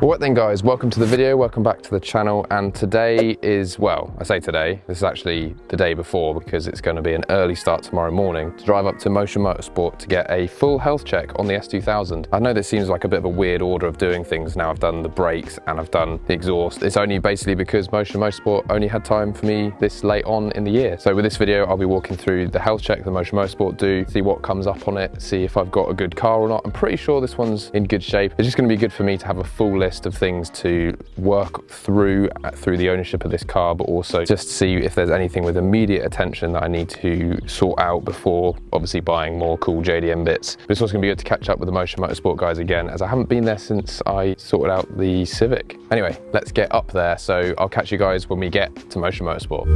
Well, what then guys, welcome to the video, welcome back to the channel, and today is, well, I say today, this is actually the day before because it's going to be an early start tomorrow morning to drive up to Motion Motorsport to get a full health check on the S2000. I know this seems like a bit of a weird order of doing things now. I've done the brakes and I've done the exhaust. It's only basically because Motion Motorsport only had time for me this late on in the year. So with this video, I'll be walking through the health check that Motion Motorsport do, see what comes up on it, see if I've got a good car or not. I'm pretty sure this one's in good shape. It's just going to be good for me to have a full list of things to work through the ownership of this car, but also just see if there's anything with immediate attention that I need to sort out before obviously buying more cool JDM bits. But it's also going to be good to catch up with the Motion Motorsport guys again, as I haven't been there since I sorted out the Civic. Anyway, let's get up there. So I'll catch you guys when we get to Motion Motorsport.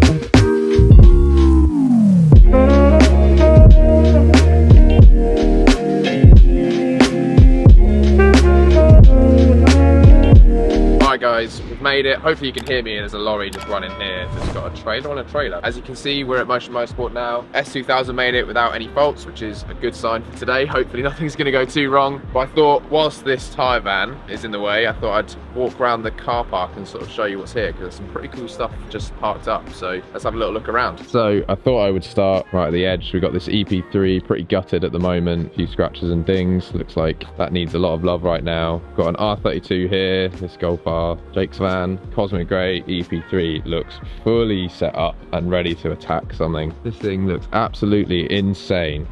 Guys, we've made it. Hopefully you can hear me. There's a lorry just running here that's got a trailer on a trailer. As you can see, we're at Motion Motorsport now. S2000 made it without any faults, which is a good sign for today. Hopefully nothing's going to go too wrong. But I thought, whilst this tyre van is in the way, I thought I'd walk around the car park and sort of show you what's here, because there's some pretty cool stuff just parked up. So let's have a little look around. So I thought I would start right at the edge. We've got this EP3, pretty gutted at the moment, a few scratches and dings. Looks like that needs a lot of love right now. Got an R32 here, this Golf R, Jake's van, Cosmic Grey EP3 looks fully set up and ready to attack something. This thing looks absolutely insane.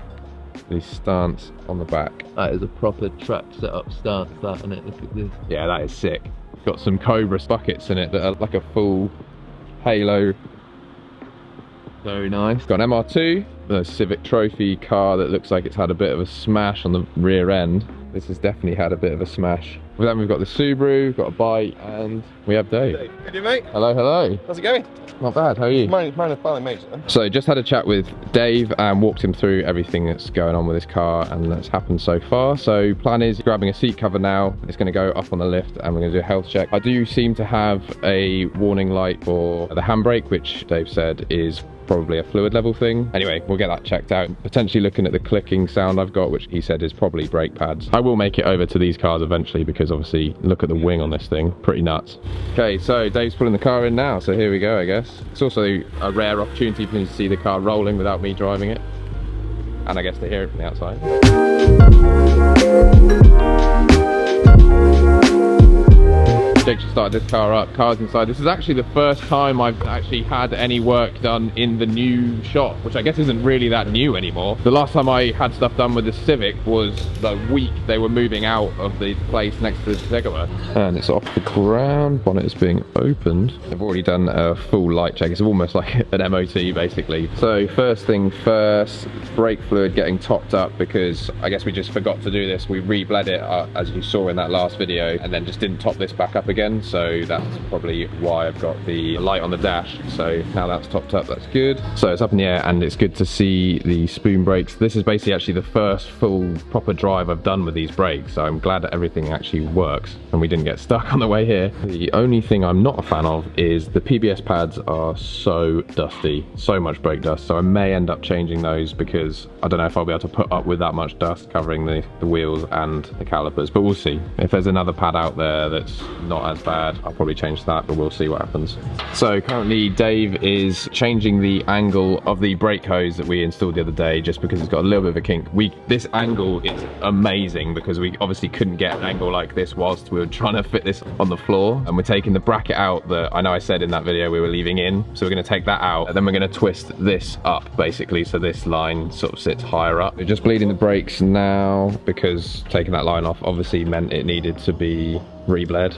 The stance on the back. That is a proper track setup stance, that, isn't it? Look at this. Yeah, that is sick. Got some Cobra buckets in it that are like a full halo. Very nice. Got an MR2, a Civic trophy car that looks like it's had a bit of a smash on the rear end. This has definitely had a bit of a smash. Then we've got the Subaru, we've got a bike, and we have Dave. Good, mate. Hello, hello. How's it going? Not bad, how are you? Mine is finally made it. So just had a chat with Dave and walked him through everything that's going on with this car and that's happened so far. So plan is grabbing a seat cover now. It's going to go up on the lift and we're going to do a health check. I do seem to have a warning light for the handbrake, which Dave said is probably a fluid level thing. Anyway, we'll get that checked out. Potentially looking at the clicking sound I've got, which he said is probably brake pads. I will make it over to these cars eventually because obviously look at the wing on this thing, pretty nuts. Okay, so Dave's pulling the car in now, so here we go, I guess. It's also a rare opportunity for me to see the car rolling without me driving it, and I guess to hear it from the outside. Jake just started this car up, car's inside. This is actually the first time I've actually had any work done in the new shop, which I guess isn't really that new anymore. The last time I had stuff done with the Civic was the week they were moving out of the place next to the Jaguar. And it's off the ground, bonnet is being opened. I've already done a full light check. It's almost like an MOT basically. So first thing first, brake fluid getting topped up because I guess we just forgot to do this. We re-bled it as you saw in that last video, and then just didn't top this back up again, so that's probably why I've got the light on the dash. So now that's topped up, that's good. So it's up in the air and it's good to see the spoon brakes. This is basically actually the first full proper drive I've done with these brakes, so I'm glad that everything actually works and we didn't get stuck on the way here. The only thing I'm not a fan of is the PBS pads are so dusty, so much brake dust, so I may end up changing those because I don't know if I'll be able to put up with that much dust covering the wheels and the calipers, but we'll see. If there's another pad out there that's not as bad, I'll probably change that, but we'll see what happens. So currently Dave is changing the angle of the brake hose that we installed the other day just because it's got a little bit of a kink. This angle is amazing because we obviously couldn't get an angle like this whilst we were trying to fit this on the floor, and we're taking the bracket out that I know I said in that video we were leaving in. So we're going to take that out and then we're going to twist this up basically so this line sort of sits higher up. We're just bleeding the brakes now because taking that line off obviously meant it needed to be re-bled,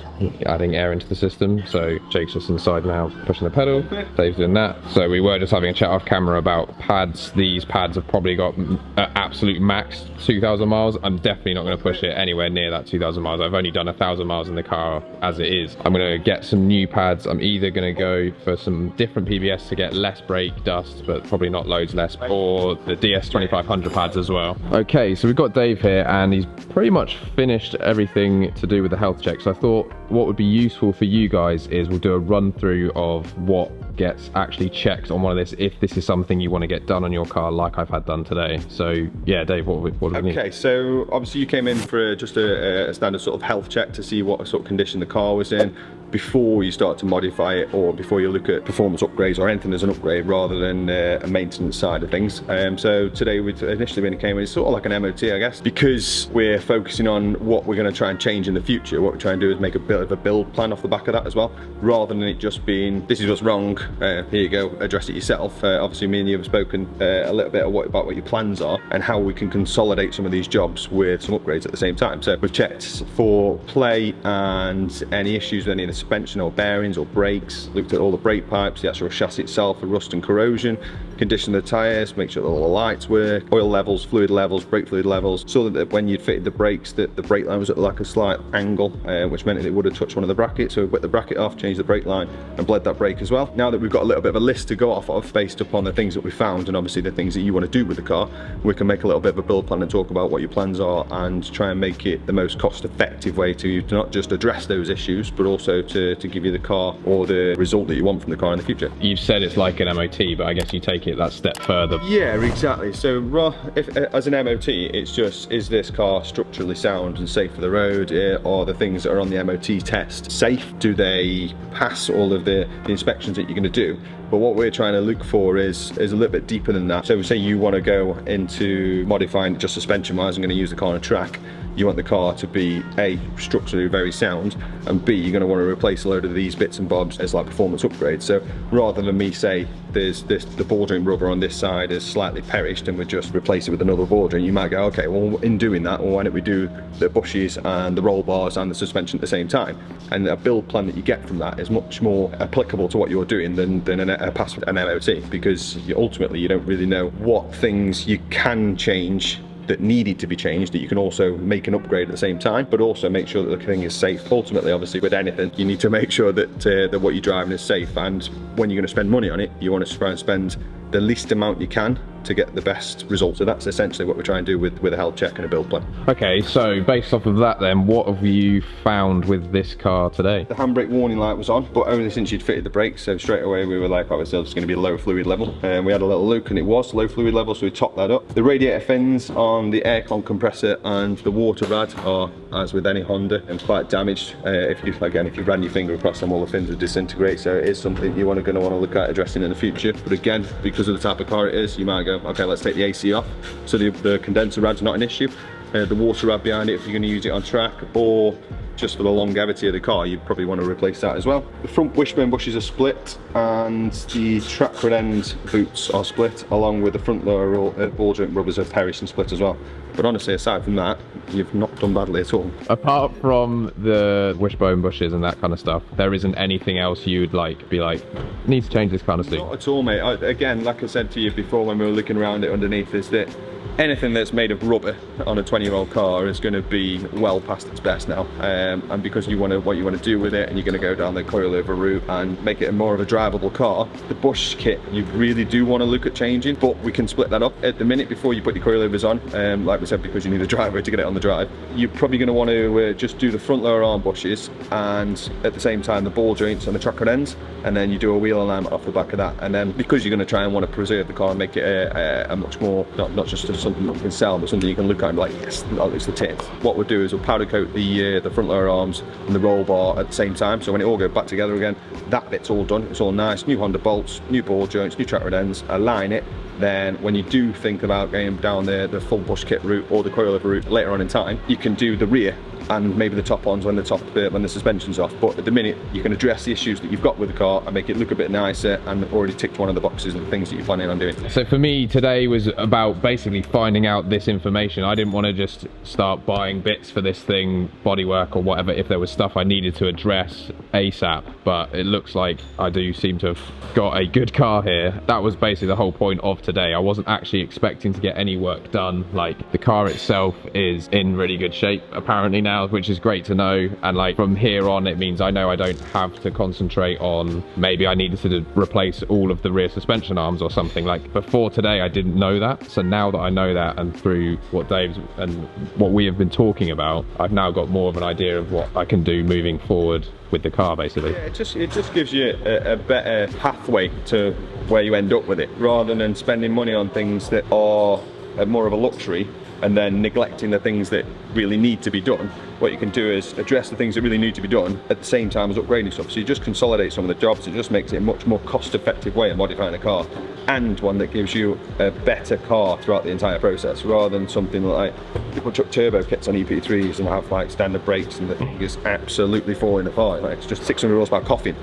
adding air into the system. So Jake's just inside now pushing the pedal, Dave's doing that. So we were just having a chat off camera about pads. These pads have probably got absolute max 2,000 miles. I'm definitely not going to push it anywhere near that 2,000 miles. I've only done 1,000 miles in the car as it is. I'm going to get some new pads. I'm either going to go for some different PBS to get less brake dust, but probably not loads less, or the DS2500 pads as well. Okay, so we've got Dave here and he's pretty much finished everything to do with the health check. So I thought what would be useful for you guys is we'll do a run through of what gets actually checked on one of this if this is something you want to get done on your car, like I've had done today. So yeah, Dave, what do we need? Okay, so obviously you came in for just a standard sort of health check to see what sort of condition the car was in before you start to modify it, or before you look at performance upgrades or anything as an upgrade rather than a maintenance side of things. So today, initially when it came in, it's sort of like an MOT, I guess, because we're focusing on what we're going to try and change in the future. What we're trying to do is make a bit of a build plan off the back of that as well, rather than it just being, this is what's wrong, here you go, address it yourself. Obviously me and you have spoken a little bit about what your plans are and how we can consolidate some of these jobs with some upgrades at the same time. So we've checked for play and any issues with any of the suspension or bearings or brakes, looked at all the brake pipes, the actual chassis itself for rust and corrosion, condition of the tyres, make sure that all the lights work, oil levels, fluid levels, brake fluid levels, so that when you'd fitted the brakes, that the brake line was at like a slight angle, which meant that it would have touched one of the brackets. So we put the bracket off, changed the brake line and bled that brake as well. Now that we've got a little bit of a list to go off of based upon the things that we found and obviously the things that you want to do with the car, we can make a little bit of a build plan and talk about what your plans are and try and make it the most cost effective way to not just address those issues, but also to give you the car or the result that you want from the car in the future. You've said it's like an MOT, but I guess you take it that step further. Yeah, exactly. So if as an MOT, it's just, is this car structurally sound and safe for the road? Are the things that are on the MOT test safe? Do they pass all of the inspections that you're going to do? But what we're trying to look for is a little bit deeper than that. So say you want to go into modifying just suspension wise, I'm going to use the car on a track. You want the car to be A, structurally very sound, and B, you're going to want to replace a load of these bits and bobs as like performance upgrades. So rather than me say the ball joint rubber on this side is slightly perished and we just replace it with another ball joint, you might go, okay, well in doing that, well, why don't we do the bushes and the roll bars and the suspension at the same time? And a build plan that you get from that is much more applicable to what you're doing than a pass with an MOT, because ultimately you don't really know what things you can change that needed to be changed, that you can also make an upgrade at the same time, but also make sure that the thing is safe. Ultimately, obviously, with anything, you need to make sure that that what you're driving is safe, and when you're going to spend money on it, you want to try and spend the least amount you can to get the best result. So that's essentially what we're trying to do with a health check and a build plan. Okay, so based off of that then, what have you found with this car today? The handbrake warning light was on, but only since you'd fitted the brakes, so straight away we were like, obviously it's going to be a low fluid level, and we had a little look and it was low fluid level, so we topped that up. The radiator fins on the aircon compressor and the water rad are, as with any Honda, and quite damaged. If you ran your finger across them, all the fins would disintegrate, so it is something you're going to want to look at addressing in the future. But again, because of the type of car it is, you might go, okay, let's take the AC off, so the condenser rad's not an issue. The water rad behind it, if you're going to use it on track or just for the longevity of the car, you'd probably want to replace that as well. The front wishbone bushes are split and the track rod end boots are split, along with the front lower ball joint rubbers are perished and split as well. But honestly, aside from that, you've not done badly at all. Apart from the wishbone bushes and that kind of stuff, there isn't anything else you'd be like, need to change this kind of stuff? Not at all, mate. Again, like I said to you before when we were looking around it underneath, is that anything that's made of rubber on a 20-year-old car is going to be well past its best now, and because what you want to do with it, and you're going to go down the coilover route and make it more of a drivable car, the bush kit you really do want to look at changing, but we can split that up. At the minute, before you put your coilovers on, like we said, because you need a driver to get it on the drive, you're probably going to want to just do the front lower arm bushes and at the same time the ball joints and the track rod ends, and then you do a wheel alignment off the back of that. And then because you're going to try and want to preserve the car and make it a much more, not just something that you can sell, but something you can look at and be like, yes, it's the tint. What we'll do is we'll powder coat the front lower arms and the roll bar at the same time, so when it all goes back together again, that bit's all done, it's all nice, new Honda bolts, new ball joints, new track rod ends, align it. Then when you do think about going down the full bush kit route or the coilover route later on in time, you can do the rear and maybe the top ons when the suspension's off. But at the minute, you can address the issues that you've got with the car and make it look a bit nicer, and already ticked one of the boxes of the things that you're planning on doing. So for me, today was about basically finding out this information. I didn't want to just start buying bits for this thing, bodywork or whatever, if there was stuff I needed to address ASAP, but it looks like I do seem to have got a good car here. That was basically the whole point of today. I wasn't actually expecting to get any work done. Like, the car itself is in really good shape apparently now. now, which is great to know. And like from here on, it means I know I don't have to concentrate on, maybe I needed to replace all of the rear suspension arms or something. Like before today, I didn't know that. So now that I know that, and through what Dave's and what we have been talking about, I've now got more of an idea of what I can do moving forward with the car, basically. Yeah, it just gives you a better pathway to where you end up with it, rather than spending money on things that are more of a luxury and then neglecting the things that really need to be done. What you can do is address the things that really need to be done at the same time as upgrading stuff. So you just consolidate some of the jobs. It just makes it a much more cost-effective way of modifying a car, and one that gives you a better car throughout the entire process, rather than something like people chuck turbo kits on EP3s and have like standard brakes and the thing is absolutely falling apart. Like, it's just 600 horsepower coughing.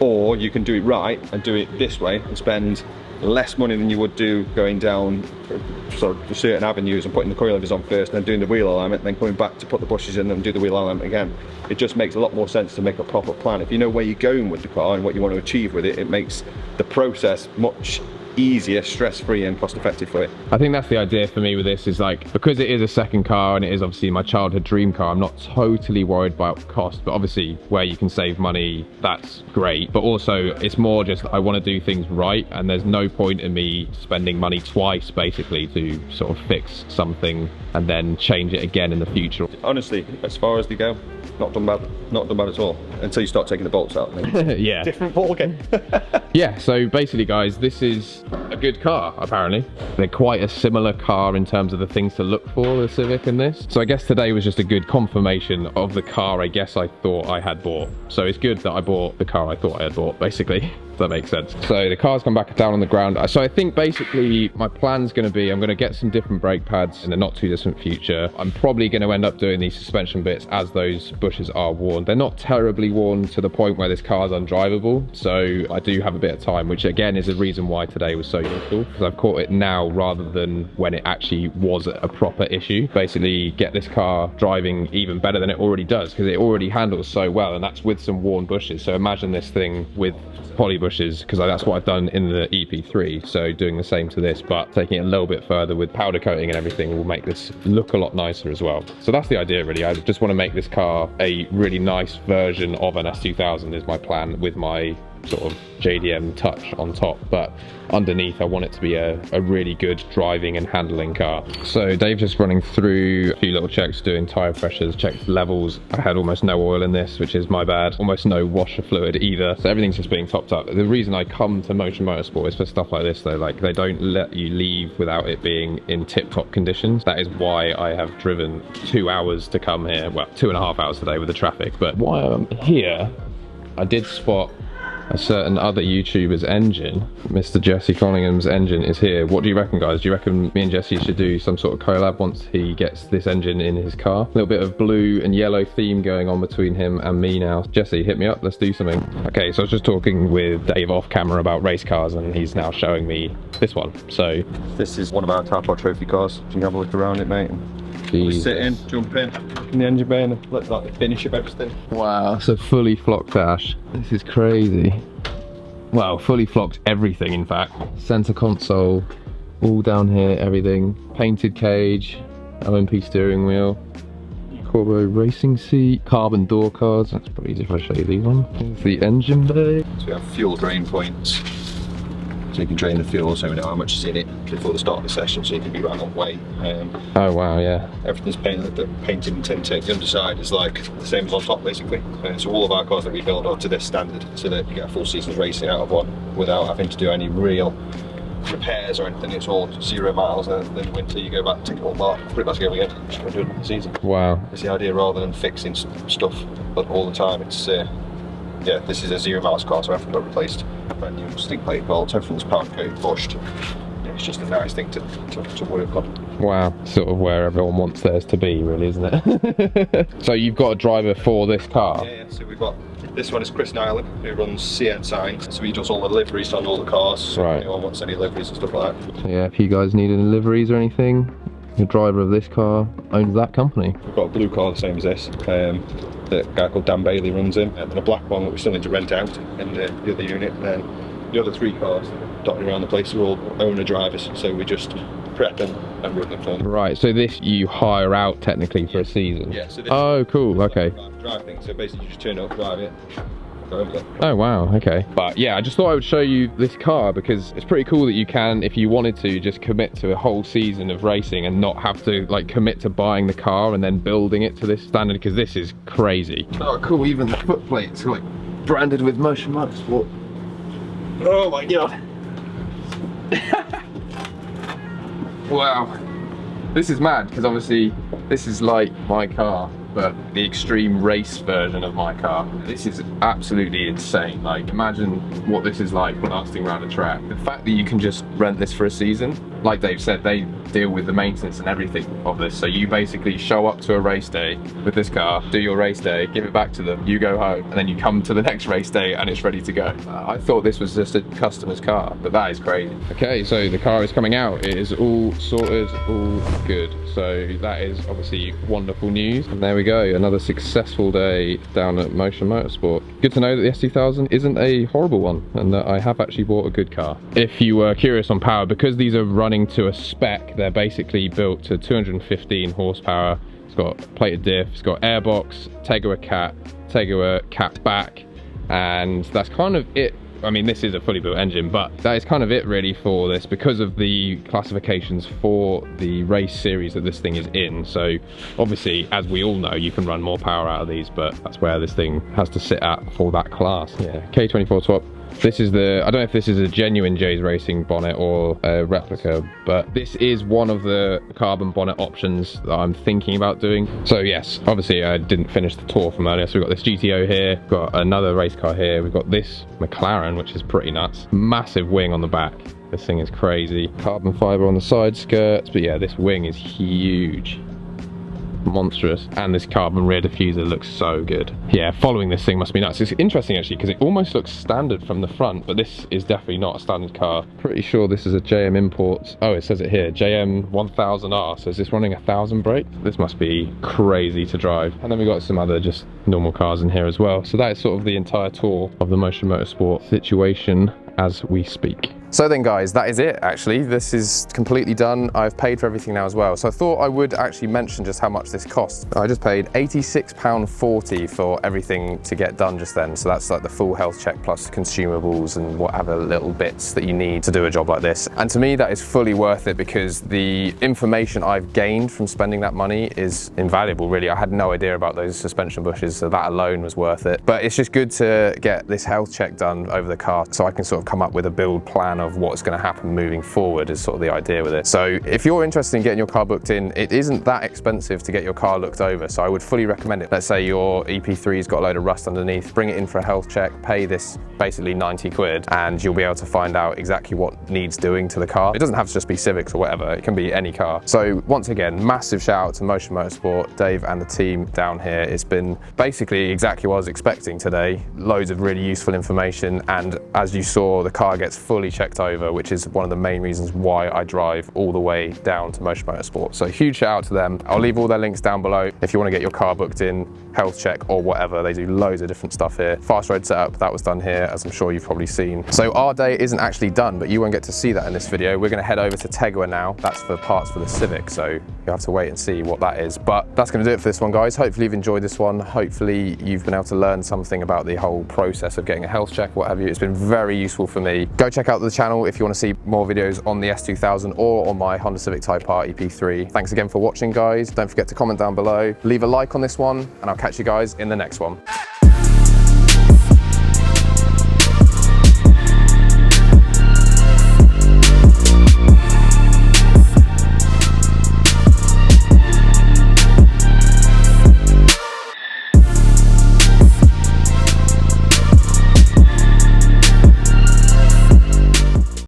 Or you can do it right and do it this way and spend less money than you would do going down sort of certain avenues and putting the coilovers on first, and then doing the wheel alignment, and then coming back to put the bushes in and do the wheel alignment again. It just makes a lot more sense to make a proper plan. If you know where you're going with the car and what you want to achieve with it, it makes the process much easier, stress-free and cost-effective for you. I think that's the idea for me with this, is like, because it is a second car and it is obviously my childhood dream car, I'm not totally worried about cost, but obviously where you can save money, that's great. But also it's more just I want to do things right, and there's no point in me spending money twice basically to sort of fix something and then change it again in the future. Honestly, as far as they go, not done bad at all, until you start taking the bolts out. Yeah. Different ball game. Yeah, so basically guys, this is a good car apparently. They're quite a similar car in terms of the things to look for, the Civic and this. So I guess today was just a good confirmation of the car I guess I thought I had bought. So it's good that I bought the car I thought I had bought, basically. If that makes sense. So the car's come back down on the ground. So I think basically my plan's going to be, I'm going to get some different brake pads in the not too distant future. I'm probably going to end up doing these suspension bits as those bushes are worn. They're not terribly worn to the point where this car's undrivable, so I do have a bit of time, which again is a reason why today was so useful, because I've caught it now rather than when it actually was a proper issue. Basically get this car driving even better than it already does, because it already handles so well, and that's with some worn bushes. So imagine this thing with poly bushes, because that's what I've done in the EP3, so doing the same to this but taking it a little bit further with powder coating and everything will make this look a lot nicer as well. So that's the idea really. I just want to make this car a really nice version of an S2000 is my plan, with my sort of JDM touch on top, but underneath I want it to be a really good driving and handling car. So Dave just running through a few little checks, doing tyre pressures, checked levels. I had almost no oil in this, which is my bad. Almost no washer fluid either, so everything's just being topped up. The reason I come to Motion Motorsport is for stuff like this though. Like, they don't let you leave without it being in tip-top conditions. That is why I have driven 2 hours to come here, well 2.5 hours today with the traffic. But while I'm here, I did spot a certain other YouTuber's engine. Mr. Jesse Collingham's engine is here. What do you reckon, guys? Do you reckon me and Jesse should do some sort of collab once he gets this engine in his car? A little bit of blue and yellow theme going on between him and me now. Jesse, hit me up, let's do something. Okay, so I was just talking with Dave off camera about race cars, and he's now showing me this one. So this is one of our top trophy cars. You can have a look around it, mate. Jesus. Sit in, jump in the engine bay, and look like the finish of everything. Wow, it's a fully flocked dash. This is crazy. Well, fully flocked everything, in fact. Center console, all down here, everything. Painted cage, LMP steering wheel, Corbo racing seat, carbon door cards. That's probably easy if I show you these ones. Here's the engine bay. So we have fuel drain points. So you can drain the fuel, so we know how much is in it before the start of the session, so you can be right on way. Oh wow, yeah. Everything's painted and tinted. The underside is like the same as on top, basically. So all of our cars that we build are to this standard, so that you get a full season's racing out of one without having to do any real repairs or anything. It's all 0 miles, and then in winter you go back, take it all apart, put it back together again, just go do it in the season. Wow. It's the idea, rather than fixing stuff but all the time. It's yeah, this is a 0 miles car, so everything got replaced. Brand new stink plate bolts, everything's powder coated, pushed. Yeah, it's just a nice thing to work on. Wow, sort of where everyone wants theirs to be, really, isn't it? So you've got a driver for this car? Yeah, so we've got, this one is Chris Nyland, who runs CN Signs, so he does all the liveries on all the cars. So right. If anyone wants any liveries and stuff like that. So yeah, if you guys need any liveries or anything, the driver of this car owns that company. We've got a blue car the same as this, that a guy called Dan Bailey runs in, and then a black one that we still need to rent out in the other unit. And then the other 3 cars dotted around the place are all owner drivers, so we just prep and run them for. Right, so this you hire out technically for a season? Yeah, so this oh, cool, okay. Drive thing, so basically you just turn up, drive it, go over there. Oh wow, okay. But yeah, I just thought I would show you this car because it's pretty cool that you can, if you wanted to, just commit to a whole season of racing and not have to like commit to buying the car and then building it to this standard, because this is crazy. Oh cool, even the foot plates like branded with Motion Motorsport. Oh my god. Wow. This is mad because obviously this is like my car, but the extreme race version of my car. This is absolutely insane. Like, imagine what this is like blasting around a track. The fact that you can just rent this for a season, like Dave said, they deal with the maintenance and everything of this. So you basically show up to a race day with this car, do your race day, give it back to them, you go home, and then you come to the next race day and it's ready to go. I thought this was just a customer's car, but that is crazy. Okay, so the car is coming out. It is all sorted, all good. So that is obviously wonderful news. And there we go, another successful day down at Motion Motorsport. Good to know that the S2000 isn't a horrible one and that I have actually bought a good car. If you were curious on power, because these are running to a spec, they're basically built to 215 horsepower. It's got plated diff, it's got airbox, Tegua cat back, and that's kind of it. I mean, this is a fully built engine, but that is kind of it really for this because of the classifications for the race series that this thing is in. So obviously, as we all know, you can run more power out of these, but that's where this thing has to sit at for that class. Yeah, K24 top. This is the, I don't know if this is a genuine Jay's Racing bonnet or a replica, but this is one of the carbon bonnet options that I'm thinking about doing. So yes, obviously I didn't finish the tour from earlier. So we've got this GTO here, got another race car here, we've got this McLaren, which is pretty nuts. Massive wing on the back. This thing is crazy. Carbon fiber on the side skirts, but yeah, this wing is huge. Monstrous, and this carbon rear diffuser looks so good. Yeah, following this thing must be nuts. It's interesting actually because it almost looks standard from the front, but this is definitely not a standard car. Pretty sure this is a JM Imports. Oh, it says it here, JM 1000R. So is this running 1000 brake? This must be crazy to drive. And then we got some other just normal cars in here as well. So that is sort of the entire tour of the Motion Motorsport situation as we speak. So then guys, that is it actually. This is completely done. I've paid for everything now as well. So I thought I would actually mention just how much this cost. I just paid £86.40 for everything to get done just then. So that's like the full health check plus consumables and whatever little bits that you need to do a job like this. And to me, that is fully worth it because the information I've gained from spending that money is invaluable really. I had no idea about those suspension bushes, so that alone was worth it. But it's just good to get this health check done over the car so I can sort of come up with a build plan of what's going to happen moving forward is sort of the idea with it. So if you're interested in getting your car booked in, it isn't that expensive to get your car looked over, so I would fully recommend it. Let's say your EP3's got a load of rust underneath, bring it in for a health check, pay this basically 90 quid, and you'll be able to find out exactly what needs doing to the car. It doesn't have to just be Civics or whatever, it can be any car. So once again, massive shout out to Motion Motorsport, Dave and the team down here. It's been basically exactly what I was expecting today. Loads of really useful information, and as you saw, the car gets fully checked over, which is one of the main reasons why I drive all the way down to Motion Motorsport. So huge shout out to them. I'll leave all their links down below if you want to get your car booked in, health check or whatever. They do loads of different stuff here. Fast road setup, that was done here, as I'm sure you've probably seen. So our day isn't actually done, but you won't get to see that in this video. We're going to head over to Tegua now. That's for parts for the Civic, so you'll have to wait and see what that is. But that's going to do it for this one, guys. Hopefully you've enjoyed this one. Hopefully you've been able to learn something about the whole process of getting a health check, what have you. It's been very useful for me. Go check out the channel if you want to see more videos on the S2000 or on my Honda Civic Type R EP3. Thanks again for watching, guys. Don't forget to comment down below, leave a like on this one, and I'll catch you guys in the next one.